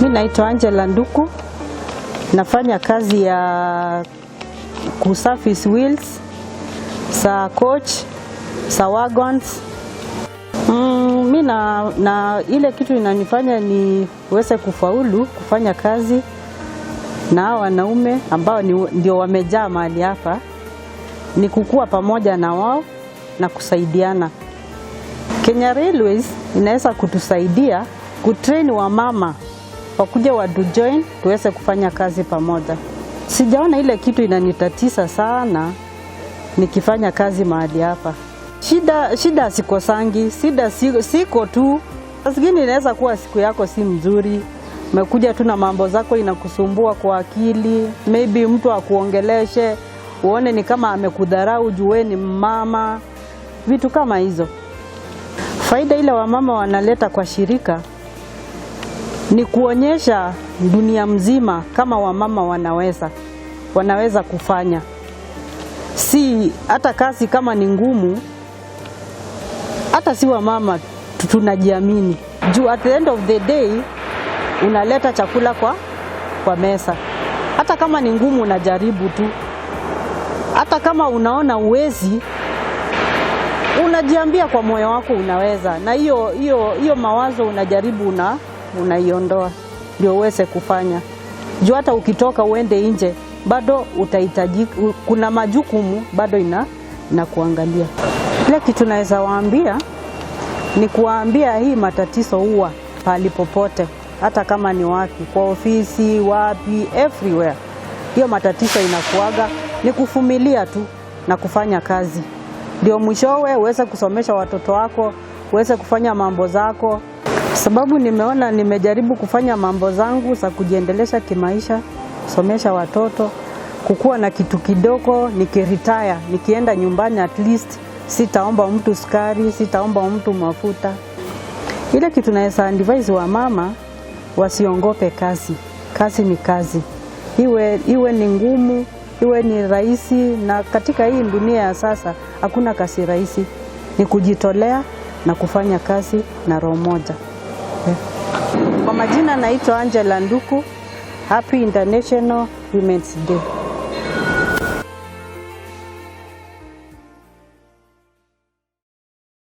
Mimi naitwa Agnes Nduku. Nafanya kazi ya kusurface wheels za coach, za wagons. Mimi na ile kitu inanifanya niweze kufaulu kufanya kazi na wanaume ambao ndio wamejaa mahali hapa ni kukua pamoja na wao na kusaidiana. Kenya Railways inaweza kutusaidia kutrain wamama wakuja join tuweze kufanya kazi pamoja. Sijaona ile kitu inanitatiza sana nikifanya kazi mahali hapa. Shida sikosangi, siko tu. Zingine inaweza kuwa siku yako si mzuri. Umekuja tu na mambo zako inakusumbua kwa akili. Maybe mtu akuongeleshe, uone ni kama amekudharau juu ni mama. Vitu kama hizo. Faida ile wamama wanaleta kwa shirika ni kuonyesha dunia mzima kama wamama wanaweza kufanya. Si hata kazi kama ni ngumu, hata si wamama tunajiamini. Juu at the end of the day unaleta chakula kwa meza. Hata kama ni ngumu unajaribu tu. Hata kama unaona uwezi, unajiambia kwa moyo wako unaweza. Na hiyo mawazo unajaribu unaiondoa ndio uweze kufanya. Juu hata ukitoka uende nje bado utahitaji, kuna majukumu bado inakuangalia. Ile kitu naweza waambia ni kuwaambia hii matatizo huwa pali popote, hata kama ni wapi, kwa ofisi, wapi, everywhere. Hiyo matatizo inakuaga, ni kuvumilia tu na kufanya kazi. Ndio mwishowe uweze kusomesha watoto wako, uweze kufanya mambo zako. Sababu nimeona nimejaribu kufanya mambo zangu za kujiendelesha kimaisha, somesha watoto, kukua na kitu kidogo, nikiretire, nikienda nyumbani at least sitaomba mtu sukari, sitaomba mtu mafuta. Ile kitu naweza advise wa mama wasiongope kazi. Kazi ni kazi. Iwe ni ngumu, iwe ni rahisi, na katika hii dunia ya sasa hakuna kazi rahisi. Ni kujitolea na kufanya kazi na roho moja. Kwa majina naitwa Agnes Nduku. Happy International Women's Day.